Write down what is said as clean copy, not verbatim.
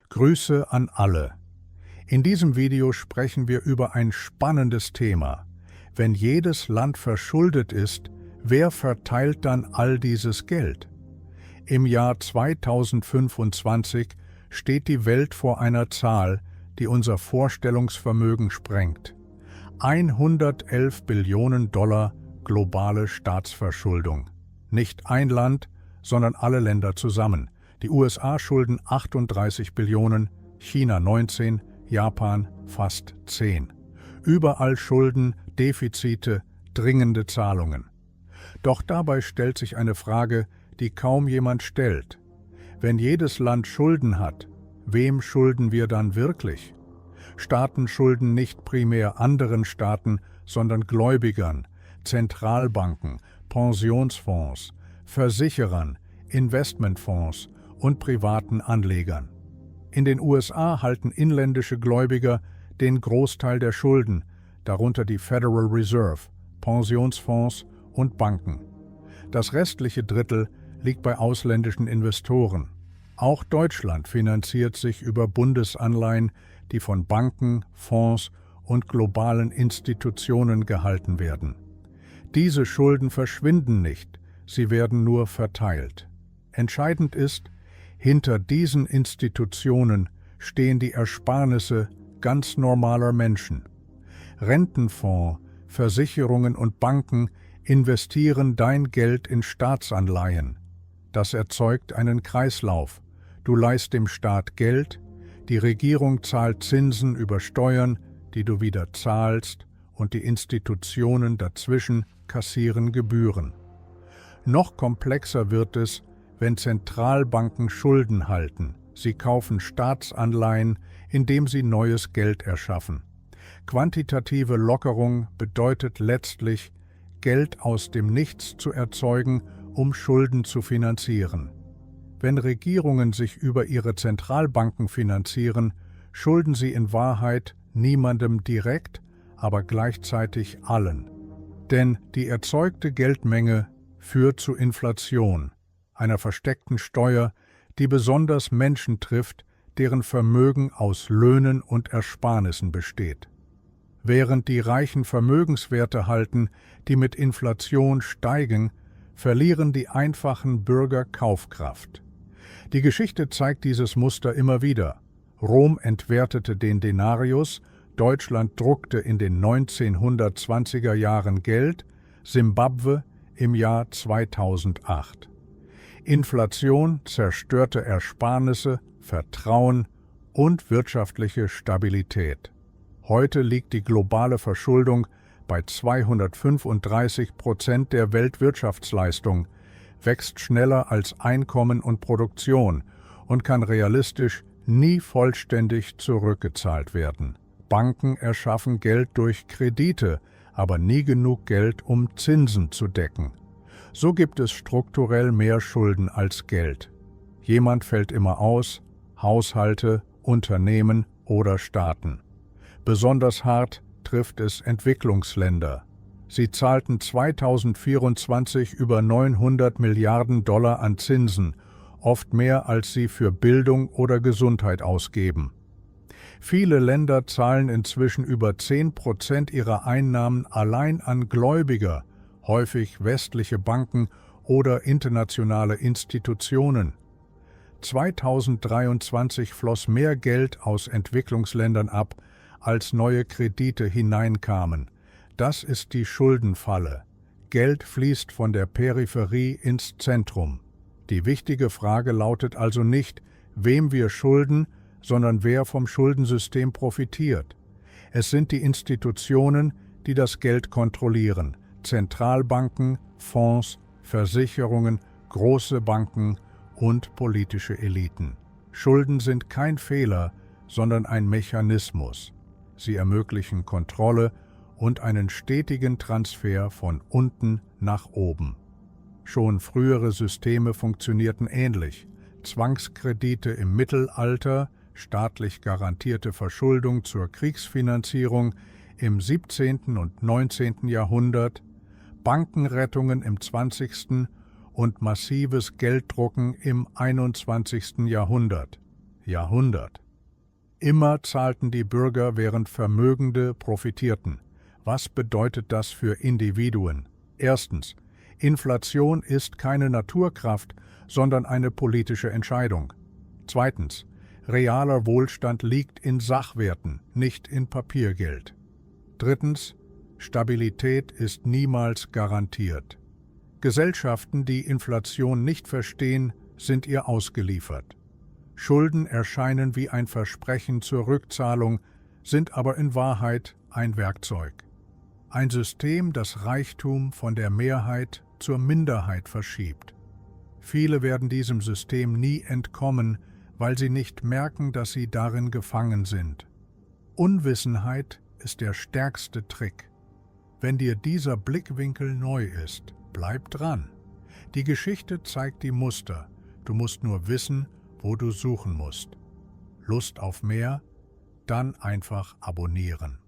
Grüße an alle. In diesem Video sprechen wir über ein spannendes Thema. Wenn jedes Land verschuldet ist, wer verteilt dann all dieses Geld? Im Jahr 2025 steht die Welt vor einer Zahl, die unser Vorstellungsvermögen sprengt. 111 Billionen Dollar globale Staatsverschuldung. Nicht ein Land, sondern alle Länder zusammen. Die USA schulden 38 Billionen, China 19, Japan fast 10. Überall Schulden, Defizite, dringende Zahlungen. Doch dabei stellt sich eine Frage, die kaum jemand stellt. Wenn jedes Land Schulden hat, wem schulden wir dann wirklich? Staaten schulden nicht primär anderen Staaten, sondern Gläubigern, Zentralbanken, Pensionsfonds, Versicherern, Investmentfonds und privaten Anlegern. In den USA halten inländische Gläubiger den Großteil der Schulden, darunter die Federal Reserve, Pensionsfonds und Banken. Das restliche Drittel liegt bei ausländischen Investoren. Auch Deutschland finanziert sich über Bundesanleihen, die von Banken, Fonds und globalen Institutionen gehalten werden. Diese Schulden verschwinden nicht, sie werden nur verteilt. Entscheidend ist, hinter diesen Institutionen stehen die Ersparnisse ganz normaler Menschen. Rentenfonds, Versicherungen und Banken investieren dein Geld in Staatsanleihen. Das erzeugt einen Kreislauf. Du leihst dem Staat Geld, die Regierung zahlt Zinsen über Steuern, die du wieder zahlst, und die Institutionen dazwischen kassieren Gebühren. Noch komplexer wird es, wenn Zentralbanken Schulden halten. Sie kaufen Staatsanleihen, indem sie neues Geld erschaffen. Quantitative Lockerung bedeutet letztlich, Geld aus dem Nichts zu erzeugen, um Schulden zu finanzieren. Wenn Regierungen sich über ihre Zentralbanken finanzieren, schulden sie in Wahrheit niemandem direkt, aber gleichzeitig allen. Denn die erzeugte Geldmenge führt zu Inflation, einer versteckten Steuer, die besonders Menschen trifft, deren Vermögen aus Löhnen und Ersparnissen besteht. Während die Reichen Vermögenswerte halten, die mit Inflation steigen, verlieren die einfachen Bürger Kaufkraft. Die Geschichte zeigt dieses Muster immer wieder. Rom entwertete den Denarius, Deutschland druckte in den 1920er Jahren Geld, Simbabwe im Jahr 2008. Inflation zerstörte Ersparnisse, Vertrauen und wirtschaftliche Stabilität. Heute liegt die globale Verschuldung bei 235% der Weltwirtschaftsleistung, wächst schneller als Einkommen und Produktion und kann realistisch nie vollständig zurückgezahlt werden. Banken erschaffen Geld durch Kredite, aber nie genug Geld, um Zinsen zu decken. So gibt es strukturell mehr Schulden als Geld. Jemand fällt immer aus, Haushalte, Unternehmen oder Staaten. Besonders hart trifft es Entwicklungsländer. Sie zahlten 2024 über 900 Milliarden Dollar an Zinsen, oft mehr als sie für Bildung oder Gesundheit ausgeben. Viele Länder zahlen inzwischen über 10% ihrer Einnahmen allein an Gläubiger, häufig westliche Banken oder internationale Institutionen. 2023 floss mehr Geld aus Entwicklungsländern ab, als neue Kredite hineinkamen. Das ist die Schuldenfalle. Geld fließt von der Peripherie ins Zentrum. Die wichtige Frage lautet also nicht, wem wir schulden, sondern wer vom Schuldensystem profitiert. Es sind die Institutionen, die das Geld kontrollieren. Zentralbanken, Fonds, Versicherungen, große Banken und politische Eliten. Schulden sind kein Fehler, sondern ein Mechanismus. Sie ermöglichen Kontrolle und einen stetigen Transfer von unten nach oben. Schon frühere Systeme funktionierten ähnlich. Zwangskredite im Mittelalter, staatlich garantierte Verschuldung zur Kriegsfinanzierung im 17. und 19. Jahrhundert, Bankenrettungen im 20. und massives Gelddrucken im 21. Jahrhundert. Jahrhundert. Immer zahlten die Bürger, während Vermögende profitierten. Was bedeutet das für Individuen? Erstens: Inflation ist keine Naturkraft, sondern eine politische Entscheidung. Zweitens: Realer Wohlstand liegt in Sachwerten, nicht in Papiergeld. Drittens: Stabilität ist niemals garantiert. Gesellschaften, die Inflation nicht verstehen, sind ihr ausgeliefert. Schulden erscheinen wie ein Versprechen zur Rückzahlung, sind aber in Wahrheit ein Werkzeug. Ein System, das Reichtum von der Mehrheit zur Minderheit verschiebt. Viele werden diesem System nie entkommen, weil sie nicht merken, dass sie darin gefangen sind. Unwissenheit ist der stärkste Trick. Wenn dir dieser Blickwinkel neu ist, bleib dran. Die Geschichte zeigt die Muster, du musst nur wissen, wo du suchen musst. Lust auf mehr? Dann einfach abonnieren.